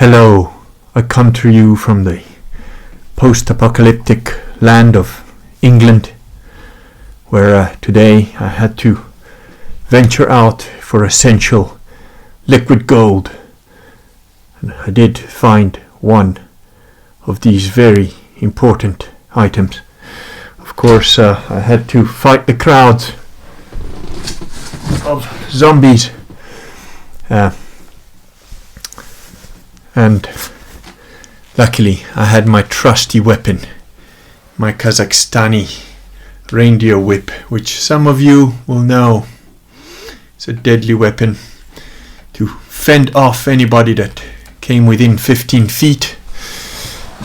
Hello, I come to you from the post-apocalyptic land of England, where today I had to venture out for essential liquid gold. And I did find one of these very important items. Of course, I had to fight the crowds of zombies. And luckily I had my trusty weapon, my Kazakhstani reindeer whip, which some of you will know. It's a deadly weapon to fend off anybody that came within 15 feet.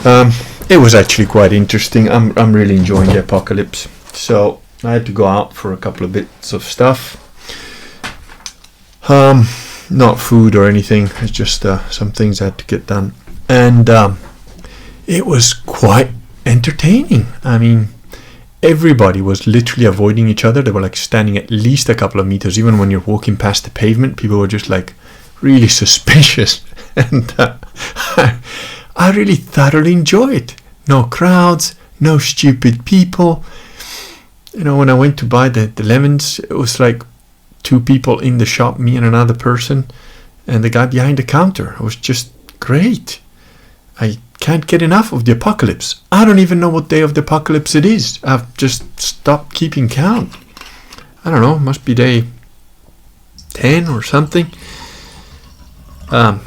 It was actually quite interesting. I'm really enjoying the apocalypse. So I had to go out for a couple of bits of stuff. Not food or anything, it's just some things I had to get done. And it was quite entertaining. I mean, everybody was literally avoiding each other. They were like standing at least a couple of meters. Even when you're walking past the pavement, people were just like really suspicious. And I really thoroughly enjoyed it. No crowds, no stupid people. You know, when I went to buy the lemons, it was like 2 people in the shop, me and another person, and the guy behind the counter. It was just great. I can't get enough of the apocalypse. I don't even know what day of the apocalypse it is. I've just stopped keeping count. I don't know, must be day 10 or something. I'll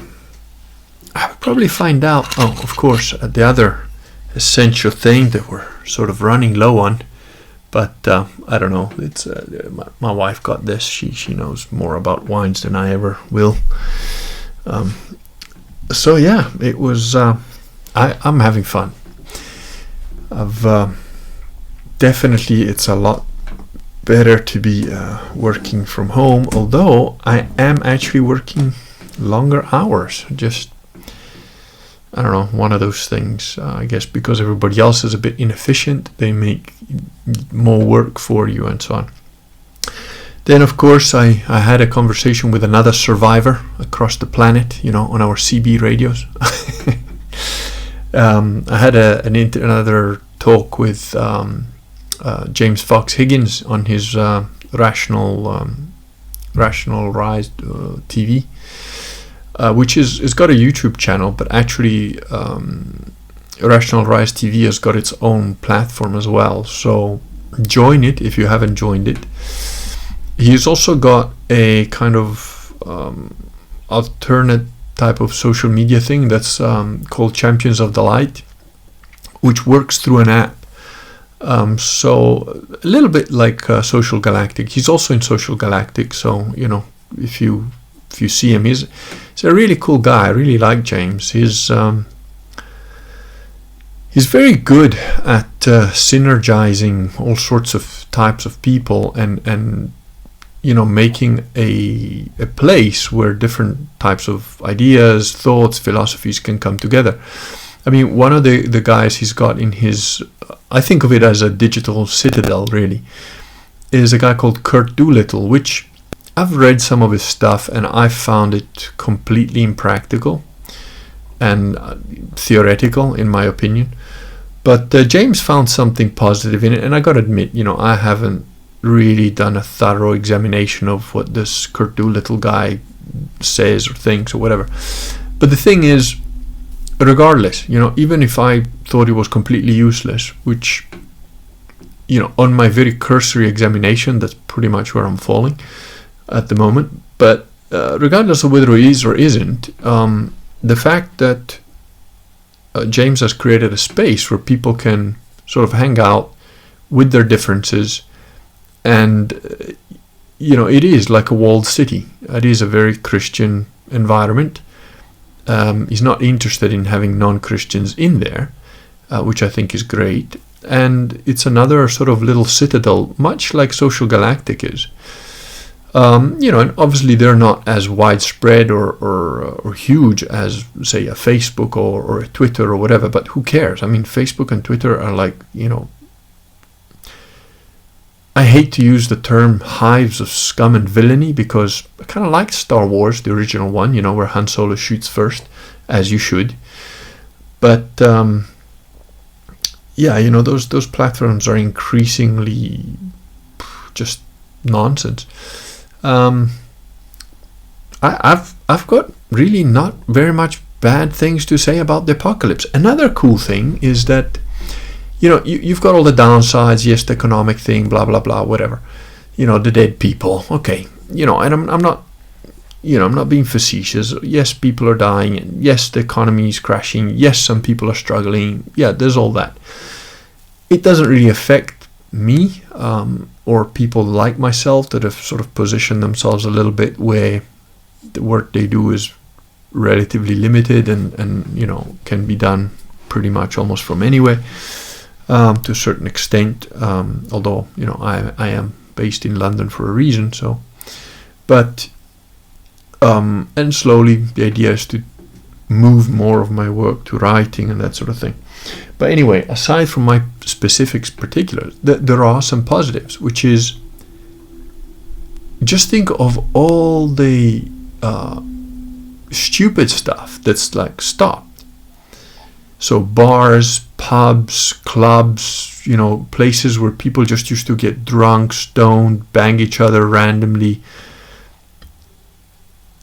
probably find out. Oh, of course, the other essential thing that we're sort of running low on, but I don't know. It's my wife got this. She knows more about wines than I ever will. So yeah, it was. I'm having fun. I've definitely. It's a lot better to be working from home. Although I am actually working longer hours. Just I don't know, one of those things. I guess because everybody else is a bit inefficient, they make more work for you and so on. Then, of course, I had a conversation with another survivor across the planet, you know, on our CB radios. I had another talk with James Fox Higgins on his Rationalized TV. Which is got a YouTube channel, but actually Rational Rise TV has got its own platform as well. So join it if you haven't joined it. He's also got a kind of alternate type of social media thing that's called Champions of the Light, which works through an app. So a little bit like Social Galactic. He's also in Social Galactic, so you know, if you see him, he's a really cool guy. I really like James. He's very good at synergizing all sorts of types of people and you know, making a place where different types of ideas, thoughts, philosophies can come together. I mean, one of the guys he's got in his, I think of it as a digital citadel really, is a guy called Kurt Doolittle, which I've read some of his stuff and I found it completely impractical and theoretical in my opinion. But James found something positive in it, and I gotta admit, you know, I haven't really done a thorough examination of what this Kurt Doolittle guy says or thinks or whatever. But the thing is, regardless, you know, even if I thought it was completely useless, which, you know, on my very cursory examination, that's pretty much where I'm falling at the moment, but regardless of whether it is or isn't, the fact that James has created a space where people can sort of hang out with their differences, and you know, it is like a walled city. It is a very Christian environment. He's not interested in having non-Christians in there, which I think is great, and it's another sort of little citadel, much like Social Galactic is. You know, and obviously they're not as widespread or huge as, say, a Facebook or a Twitter or whatever, but who cares? I mean, Facebook and Twitter are like, you know, I hate to use the term hives of scum and villainy, because I kind of like Star Wars, the original one, where Han Solo shoots first, as you should. But those platforms are increasingly just nonsense. I've got really not very much bad things to say about the apocalypse. Another cool thing is that you've got all the downsides. Yes, the economic thing, blah blah blah, whatever. The dead people. Okay, and I'm not. I'm not being facetious. Yes, people are dying. And yes, the economy is crashing. Yes, some people are struggling. Yeah, there's all that. It doesn't really affect me or people like myself that have sort of positioned themselves a little bit where the work they do is relatively limited and can be done pretty much almost from anywhere to a certain extent. Although I am based in London for a reason. So, but and slowly the idea is to move more of my work to writing and that sort of thing. But anyway, aside from my specifics particulars, there are some positives, which is just think of all the stupid stuff that's like stopped. So bars, pubs, clubs, places where people just used to get drunk, stoned, bang each other randomly,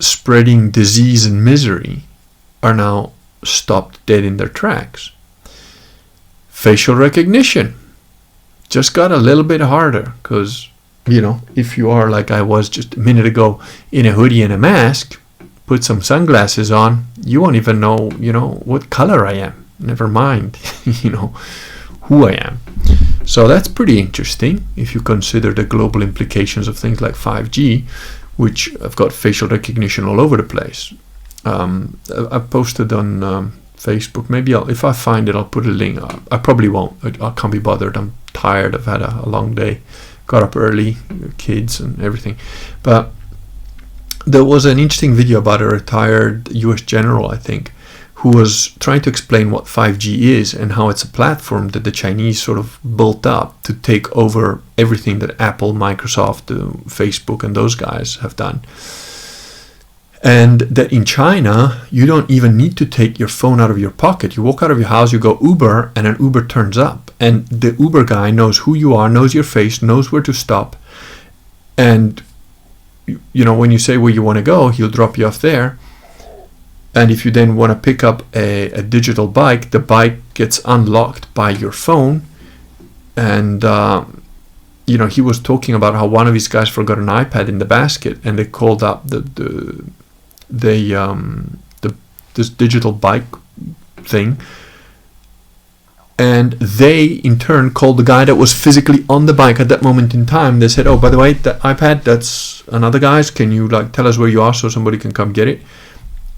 spreading disease and misery, are now stopped dead in their tracks. Facial recognition just got a little bit harder because, if you are like I was just a minute ago in a hoodie and a mask, put some sunglasses on, you won't even know, what color I am. Never mind, who I am. So that's pretty interesting if you consider the global implications of things like 5G, which have got facial recognition all over the place. I posted on Facebook. Maybe if I find it, I'll put a link. I probably won't. I can't be bothered. I'm tired. I've had a long day. Got up early, kids and everything. But there was an interesting video about a retired US general, I think, who was trying to explain what 5G is and how it's a platform that the Chinese sort of built up to take over everything that Apple, Microsoft, Facebook and those guys have done. And that in China, you don't even need to take your phone out of your pocket. You walk out of your house, you go Uber, and an Uber turns up. And the Uber guy knows who you are, knows your face, knows where to stop. And, when you say where you want to go, he'll drop you off there. And if you then want to pick up a digital bike, the bike gets unlocked by your phone. And, he was talking about how one of his guys forgot an iPad in the basket, and they called up this digital bike thing, and they in turn called the guy that was physically on the bike at that moment in time. They said, "Oh, by the way, that iPad, that's another guy's. Can you tell us where you are so somebody can come get it?"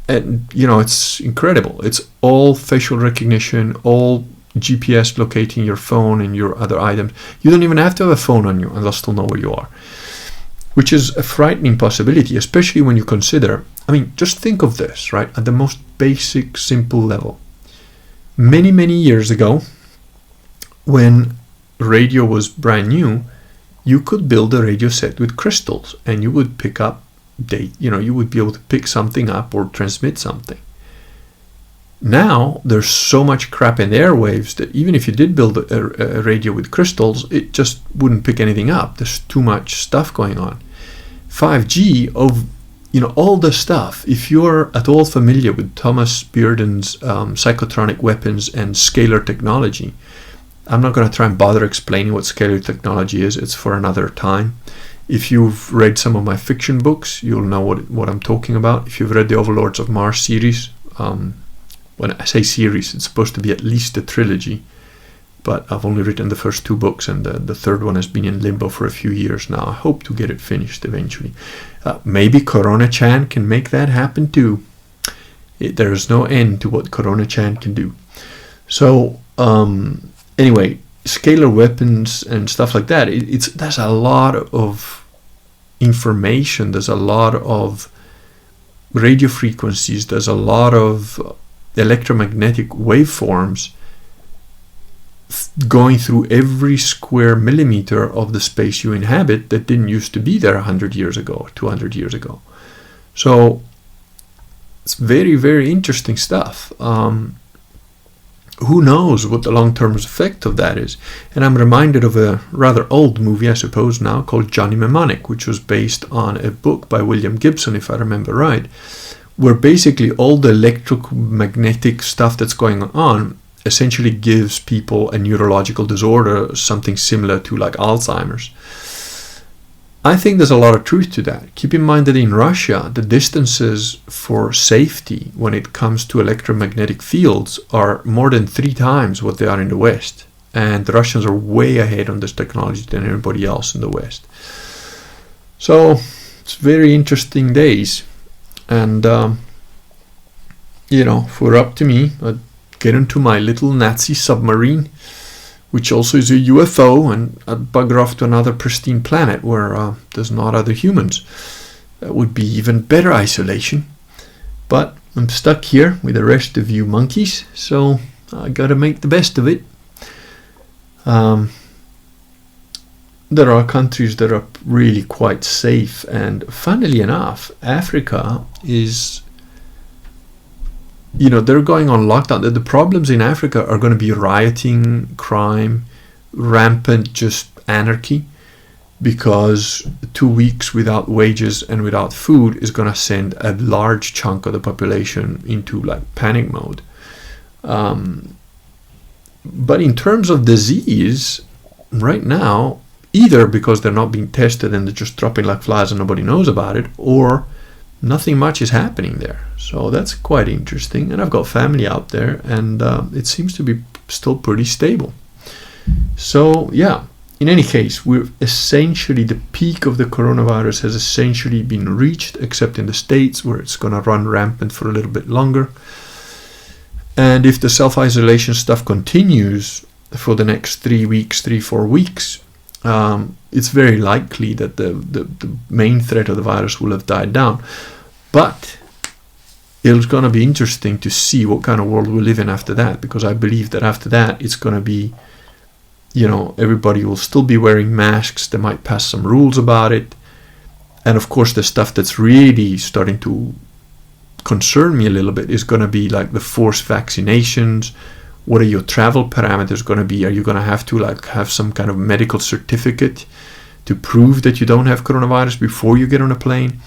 And it's incredible. It's all facial recognition, all GPS locating your phone and your other items. You don't even have to have a phone on you, and they'll still know where you are, which is a frightening possibility, especially when you consider, just think of this, right, at the most basic, simple level. Many, many years ago, when radio was brand new, you could build a radio set with crystals, and you would pick up you would be able to pick something up or transmit something. Now, there's so much crap in the airwaves that even if you did build a radio with crystals, it just wouldn't pick anything up. There's too much stuff going on. 5G, all the stuff, if you're at all familiar with Thomas Bearden's psychotronic weapons and scalar technology, I'm not going to try and bother explaining what scalar technology is. It's for another time. If you've read some of my fiction books, you'll know what I'm talking about. If you've read the Overlords of Mars series, when I say series, it's supposed to be at least a trilogy, but I've only written the first 2 books, and the third one has been in limbo for a few years now. I hope to get it finished eventually. Maybe Corona-chan can make that happen too. There is no end to what Corona-chan can do. So, anyway, scalar weapons and stuff like that, there's a lot of information, there's a lot of radio frequencies, there's a lot of electromagnetic waveforms going through every square millimeter of the space you inhabit that didn't used to be there 100 years ago, 200 years ago. So it's very, very interesting stuff. Who knows what the long-term effect of that is? And I'm reminded of a rather old movie, I suppose now, called Johnny Mnemonic, which was based on a book by William Gibson, if I remember right, where basically all the electromagnetic stuff that's going on essentially gives people a neurological disorder, something similar to like Alzheimer's. I think there's a lot of truth to that. Keep in mind that in Russia, the distances for safety when it comes to electromagnetic fields are more than 3 times what they are in the West. And the Russians are way ahead on this technology than everybody else in the West. So it's very interesting days. And, if it were up to me, I'd get into my little Nazi submarine, which also is a UFO, and I'd bugger off to another pristine planet where there's not other humans. That would be even better isolation. But I'm stuck here with the rest of you monkeys, so I gotta make the best of it. There are countries that are really quite safe, and funnily enough, Africa is... they're going on lockdown. The problems in Africa are going to be rioting, crime, rampant just anarchy, because 2 weeks without wages and without food is going to send a large chunk of the population into like panic mode. But in terms of disease, right now, either because they're not being tested and they're just dropping like flies and nobody knows about it, or nothing much is happening there. So that's quite interesting. And I've got family out there, and it seems to be still pretty stable. So yeah, in any case, we're essentially, the peak of the coronavirus has essentially been reached, except in the States, where it's going to run rampant for a little bit longer. And if the self-isolation stuff continues for the next 3-4 weeks, it's very likely that the main threat of the virus will have died down. But it's going to be interesting to see what kind of world we live in after that, because I believe that after that it's going to be, everybody will still be wearing masks. They might pass some rules about it. And of course, the stuff that's really starting to concern me a little bit is going to be like the forced vaccinations. What are your travel parameters going to be? Are you going to have to have some kind of medical certificate to prove that you don't have coronavirus before you get on a plane?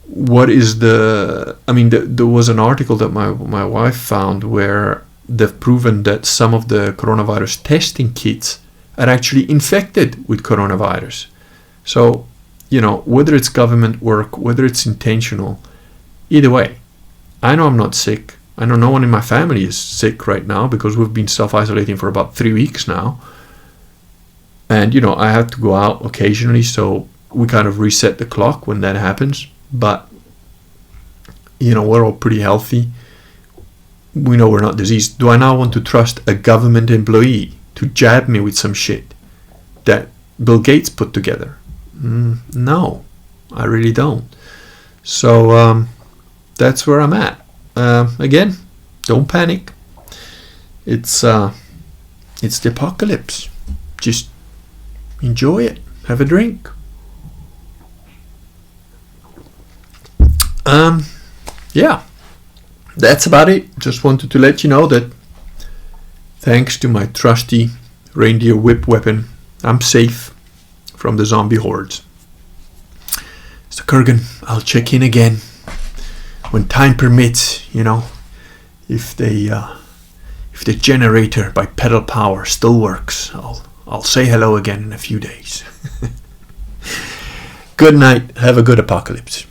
What is there was an article that my wife found where they've proven that some of the coronavirus testing kits are actually infected with coronavirus. So, whether it's government work, whether it's intentional, either way, I know I'm not sick. I know no one in my family is sick right now because we've been self-isolating for about 3 weeks now. And, I have to go out occasionally, so we kind of reset the clock when that happens. But, we're all pretty healthy. We know we're not diseased. Do I now want to trust a government employee to jab me with some shit that Bill Gates put together? No, I really don't. So that's where I'm at. Again, don't panic. It's the apocalypse. Just enjoy it. Have a drink. Yeah, that's about it. Just wanted to let you know that thanks to my trusty reindeer whip weapon, I'm safe from the zombie hordes. Mr. Kurgan, I'll check in again when time permits, if the generator by pedal power still works. I'll say hello again in a few days. Good night. Have a good apocalypse.